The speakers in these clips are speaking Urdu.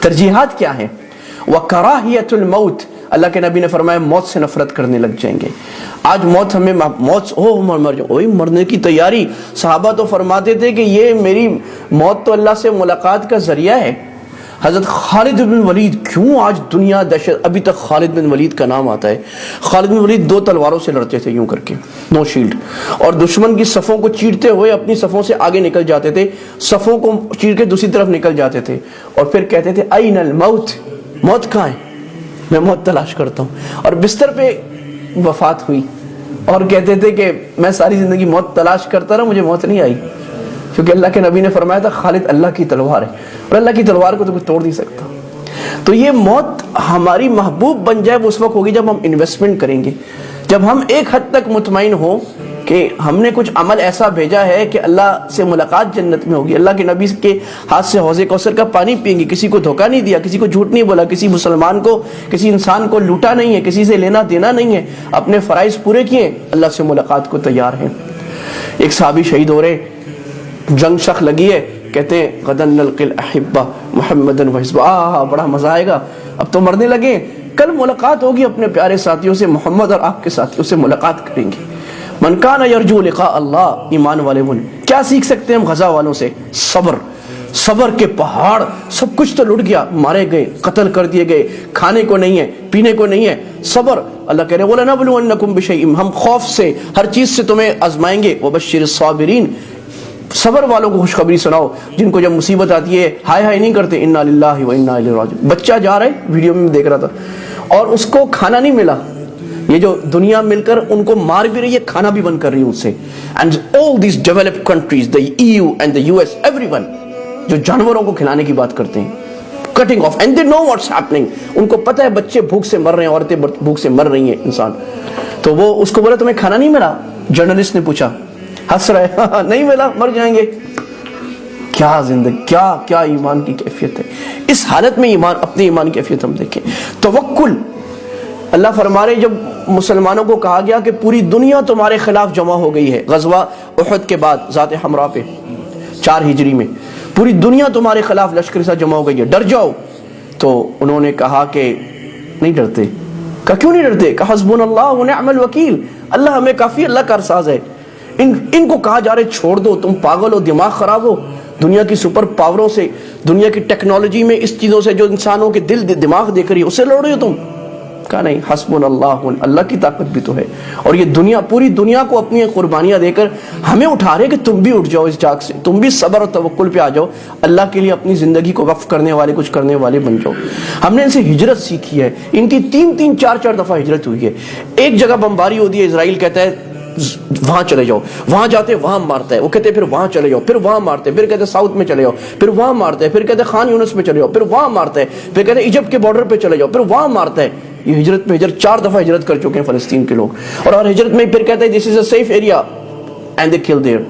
ترجیحات کیا ہیں؟ وَكَرَاهِيَةُ الْمَوْتِ، اللہ کے نبی نے فرمایا موت سے نفرت کرنے لگ جائیں گے۔ آج موت ہمیں مر جاؤ، مرنے کی تیاری۔ صحابہ تو فرماتے تھے کہ یہ میری موت تو اللہ سے ملاقات کا ذریعہ ہے۔ حضرت خالد بن ولید، کیوں آج دنیا دہشت، ابھی تک خالد بن ولید کا نام آتا ہے۔ خالد بن ولید 2 تلواروں سے لڑتے تھے یوں کر کے، نو شیلڈ، اور دشمن کی صفوں کو چیرتے ہوئے اپنی صفوں سے آگے نکل جاتے تھے، صفوں کو چیر کے دوسری طرف نکل جاتے تھے، اور پھر کہتے تھے این الموت، موت کہاں ہے، میں موت تلاش کرتا ہوں۔ اور بستر پہ وفات ہوئی، اور کہتے تھے کہ میں ساری زندگی موت تلاش کرتا رہا، مجھے موت نہیں آئی، کیونکہ اللہ کے نبی نے فرمایا تھا خالد اللہ کی تلوار ہے، اور اللہ کی تلوار کو تو کوئی توڑ نہیں سکتا۔ تو یہ موت ہماری محبوب بن جائے وہ اس وقت ہوگی جب ہم انویسٹمنٹ کریں گے، جب ہم ایک حد تک مطمئن ہوں کہ ہم نے کچھ عمل ایسا بھیجا ہے کہ اللہ سے ملاقات جنت میں ہوگی، اللہ کے نبی کے ہاتھ سے حوض کوثر کا پانی پئیں گے، کسی کو دھوکہ نہیں دیا، کسی کو جھوٹ نہیں بولا، کسی مسلمان کو، کسی انسان کو لوٹا نہیں ہے، کسی سے لینا دینا نہیں ہے، اپنے فرائض پورے کیے، اللہ سے ملاقات کو تیار ہیں۔ ایک صحابی شہید ہو رہے، جنگ شخ لگی ہے، کہتے ہیں غدن نلقی الاحبہ محمدن وحزبہ، بڑا مزہ آئے گا، اب تو مرنے لگے، کل ملاقات ہوگی اپنے پیارے ساتھیوں سے، محمد اور آپ کے ساتھیوں سے ملاقات کریں گے۔ من کان یرجو لقاء اللہ، ایمان والے بن کیا سیکھ سکتے ہیں ہم غزہ والوں سے؟ صبر، صبر کے پہاڑ، سب کچھ تو لٹ گیا، مارے گئے، قتل کر دیے گئے، کھانے کو نہیں ہے، پینے کو نہیں ہے، صبر۔ اللہ کہہ رہے وَلَنَبْلُوَنَّكُمْ بِشَيْءٍ، ہم خوف سے، ہر چیز سے تمہیں آزمائیں گے، وَبَشِّرِ الصَّابِرِينَ، صبر والوں کو خوشخبری سناؤ، جن کو جب مصیبت آتی ہے ہائے ہائے نہیں کرتے، انا للہ و انا الیہ راجعون۔ بچہ جا رہا ہے، ویڈیو میں دیکھ رہا تھا، اور اس کو کھانا نہیں ملا، یہ جو دنیا مل کر ان کو مار بھی رہی ہے، کھانا بھی بند کر رہی ہے ان سے۔ And all these developed countries, the EU and the US، every one جو جانوروں کو کھلانے کی بات کرتے ہیں، cutting of, and they know what's happening، ان کو پتہ ہے بچے بھوک سے مر رہے ہیں، عورتیں بھوک سے مر رہی ہیں، انسان۔ تو وہ اس کو بولا تمہیں کھانا نہیں ملا؟ جرنلسٹ نے پوچھا، ہنس رہا ہے، نہیں ملا، مر جائیں گے۔ کیا زندگی، کیا ایمان کی کیفیت ہے۔ اس حالت میں ایمان، اپنے ایمان کی کیفیت ہم دیکھیں۔ توکل، اللہ فرما رہے جب مسلمانوں کو کہا گیا کہ پوری دنیا تمہارے خلاف جمع ہو گئی ہے، غزوہ احد کے بعد ذات حمراء پہ 4 ہجری میں پوری دنیا تمہارے خلاف لشکر سے جمع ہو گئی ہے، ڈر جاؤ۔ تو انہوں نے کہا کہ نہیں ڈرتے۔ کہا کیوں نہیں ڈرتے؟ کہا حسبنا اللہ ونعم الوکیل، اللہ ہمیں کافی، اللہ کا ارساز ہے۔ ان کو کہا جا رہے چھوڑ دو، تم پاگل ہو، دماغ خراب ہو، دنیا کی سپر پاوروں سے، دنیا کی ٹیکنالوجی میں اس چیزوں سے جو انسانوں کے دل دماغ دیکھ رہی ہے اس سے لڑ رہے ہو تم۔ کہا نہیں، حسبنا اللہ، اللہ کی طاقت بھی تو ہے، اور یہ دنیا، پوری دنیا کو اپنی قربانیاں دے کر ہمیں اٹھا رہے کہ تم بھی اٹھ جاؤ اس جاگ سے، تم بھی صبر اور توکل پہ آ جاؤ، اللہ کے لیے اپنی زندگی کو وقف کرنے والے، کچھ کرنے والے بن جاؤ۔ ہم نے ان سے ہجرت سیکھی ہے، ان کی 3 4 دفعہ ہجرت ہوئی ہے۔ ایک جگہ بمباری ہوتی ہے، اسرائیل کہتا ہے وہاں چلے جاؤ، وہاں جاتے وہاں مارتا ہے، وہ کہتے ہیں پھر وہاں چلے جاؤ، پھر وہاں مارتے ہیں، پھر کہتے ہیں ساؤتھ میں چلے جاؤ، پھر وہاں مارتا ہے، پھر کہتے ہیں خان یونس میں چلے جاؤ، پھر وہاں مارتا ہے، پھر کہتے ہیں ایجپٹ کے بارڈر پہ چلے جاؤ، پھر وہاں مارتا ہے۔ یہ ہجرت میں 4 دفعہ ہجرت کر چکے ہیں فلسطین کے لوگ، اور ہر ہجرت میں پھر کہتے ہیں this is a safe area and they kill there.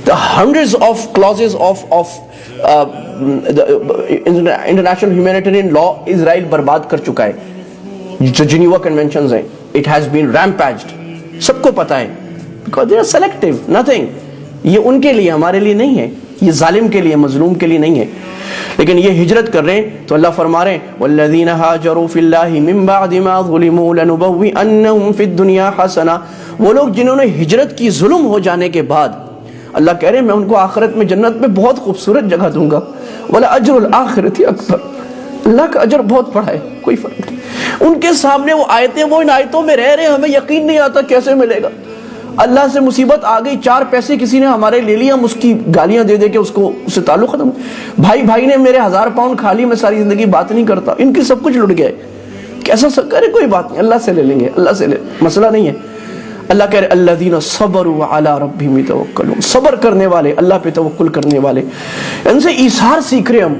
The hundreds of clauses of international humanitarian law Israel برباد کر چکا ہے، جو جنیوا کنونشنز ہیں، it has been rampaged، سب کو پتا ہے، because they are selective, nothing، یہ ان کے لیے، ہمارے لیے نہیں ہے، یہ ظالم کے لیے، مظلوم کے لیے نہیں ہے۔ لیکن یہ ہجرت کر رہے ہیں تو اللہ فرما رہے ہیں والذین ہاجروا فی اللہ من بعد ما ظلموا لنبوئنہم فی الدنیا حسنہ، وہ لوگ جنہوں نے ہجرت کی ظلم ہو جانے کے بعد، اللہ کہہ رہے ہیں میں ان کو آخرت میں جنت میں بہت خوبصورت جگہ دوں گا، وَلَأَجْرُ الْآخِرَةِ أَكْبَرُ، اللہ کا اجر بہت بڑا ہے، کوئی فرق نہیں۔ ان کے سامنے وہ آیتیں، وہ ان آیتوں میں رہ رہے ہیں، ہمیں یقین نہیں آتا کیسے ملے گا۔ اللہ سے مصیبت آ گئی، 4 پیسے کسی نے ہمارے لے لیا، ہم اس کی گالیاں دے دے کے اس کو، اس سے تعلق ختم۔ بھائی نے میرے 1000 پاؤنڈ کھا لی، میں ساری زندگی بات نہیں کرتا، ان کی سب کچھ لٹ گئے، کیسا کرے، کوئی بات نہیں، اللہ سے لے لیں گے، اللہ سے مسئلہ نہیں ہے۔ اللہ کہہ رہے الذین صبروا علی ربہم یتوکلون، صبر کرنے والے، اللہ پہ توکل کرنے والے، ان سے ایثار سیکھ رہے ہم۔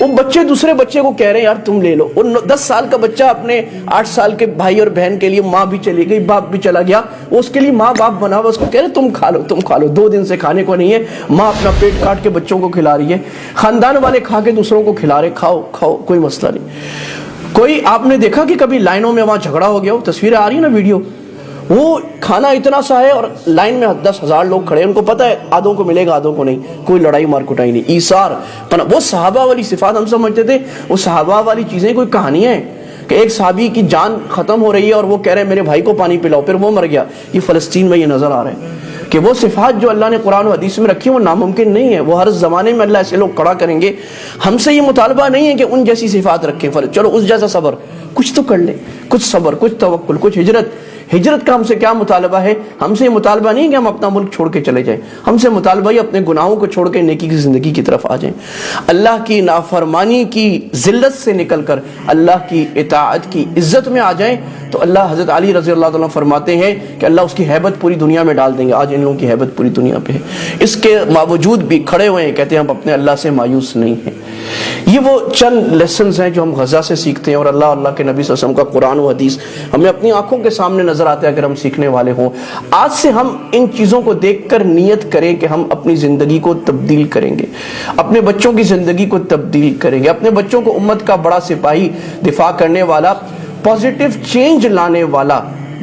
وہ بچے دوسرے بچے کو کہہ رہے ہیں یار تم لے لو، وہ 10 سال کا بچہ اپنے 8 سال کے بھائی اور بہن کے لیے، ماں بھی چلی گئی، باپ بھی چلا گیا، وہ اس کے لیے ماں باپ بنا ہوا، اس کو کہہ رہے تم کھا لو، 2 دن سے کھانے کو نہیں ہے، ماں اپنا پیٹ کاٹ کے بچوں کو کھلا رہی ہے، خاندان والے کھا کے دوسروں کو کھلا رہے، کھاؤ کوئی مسئلہ نہیں۔ کوئی آپ نے دیکھا کہ کبھی لائنوں میں وہاں جھگڑا ہو گیا ہو؟ تصویریں آ رہی ہیں نا، ویڈیو، وہ کھانا اتنا سا ہے اور لائن میں 10,000 لوگ کھڑے ہیں، ان کو پتہ ہے آدھوں کو ملے گا آدھوں کو نہیں، کوئی لڑائی مار کٹائی نہیں، ایثار، وہ صحابہ والی صفات ہم سمجھتے تھے وہ صحابہ والی چیزیں کوئی کہانیاں ہیں کہ ایک صحابی کی جان ختم ہو رہی ہے اور وہ کہہ رہے ہیں میرے بھائی کو پانی پلاؤ، پھر وہ مر گیا۔ یہ فلسطین میں یہ نظر آ رہا ہے کہ وہ صفات جو اللہ نے قرآن و حدیث میں رکھی وہ ناممکن نہیں ہے، وہ ہر زمانے میں اللہ ایسے لوگ کھڑا کریں گے۔ ہم سے یہ مطالبہ نہیں ہے کہ ان جیسی صفات رکھیں، چلو اس جیسا صبر، کچھ تو کر لیں، کچھ صبر، کچھ توکل، کچھ ہجرت کا ہم سے کیا مطالبہ ہے؟ ہم سے یہ مطالبہ نہیں کہ ہم اپنا ملک چھوڑ کے چلے جائیں، ہم سے مطالبہ ہی اپنے گناہوں کو چھوڑ کے نیکی کی زندگی کی طرف آ جائیں، اللہ کی نافرمانی کی ذلت سے نکل کر اللہ کی اطاعت کی عزت میں آ جائیں۔ تو اللہ حضرت علی رضی اللہ تعالیٰ فرماتے ہیں کہ اللہ اس کی ہیبت پوری دنیا میں ڈال دیں گے۔ آج ان لوگوں کی ہیبت پوری دنیا پہ ہے، اس کے باوجود بھی کھڑے ہوئے ہیں، کہتے ہیں ہم اپنے اللہ سے مایوس نہیں ہیں۔ یہ وہ چند لیسنز ہیں جو ہم غزہ سے سیکھتے ہیں، اور اللہ کے نبی صلی اللہ علیہ وسلم کا قرآن و حدیث ہمیں اپنی آنکھوں کے سامنے نظر آتا ہے اگر ہم سیکھنے والے ہوں۔ آج سے ہم ان چیزوں کو دیکھ کر نیت کریں کہ ہم اپنی زندگی کو تبدیل کریں گے، اپنے بچوں کی زندگی کو تبدیل کریں گے، اپنے بچوں کو امت کا بڑا سپاہی، دفاع کرنے والا، پازیٹیو چینج لانے والا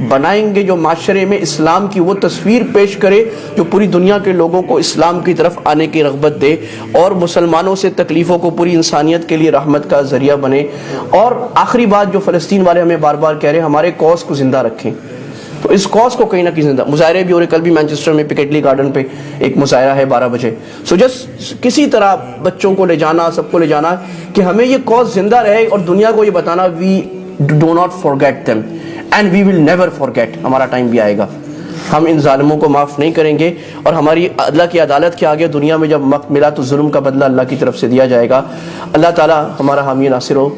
بنائیں گے، جو معاشرے میں اسلام کی وہ تصویر پیش کرے جو پوری دنیا کے لوگوں کو اسلام کی طرف آنے کی رغبت دے، اور مسلمانوں سے تکلیفوں کو پوری انسانیت کے لیے رحمت کا ذریعہ بنے۔ اور آخری بات جو فلسطین والے ہمیں بار بار کہہ رہے ہیں، ہمارے کاز کو زندہ رکھیں، تو اس کاز کو کہیں نہ کہیں زندہ، مظاہرے بھی ہو رہے، کل بھی مینچسٹر میں پکیٹلی گارڈن پہ ایک مظاہرہ ہے 12 بجے۔ سو جسٹ کسی طرح بچوں کو لے جانا، سب کو لے جانا کہ ہمیں یہ کاز زندہ رہے، اور دنیا کو یہ بتانا we do not forget them and we will never forget. ہمارا ٹائم بھی آئے گا، ہم ان ظالموں کو معاف نہیں کریں گے، اور ہماری اللہ کی عدالت کے آگے دنیا میں جب وقت ملا تو ظلم کا بدلہ اللہ کی طرف سے دیا جائے گا۔ اللہ تعالی ہمارا حامی ناصر ہو۔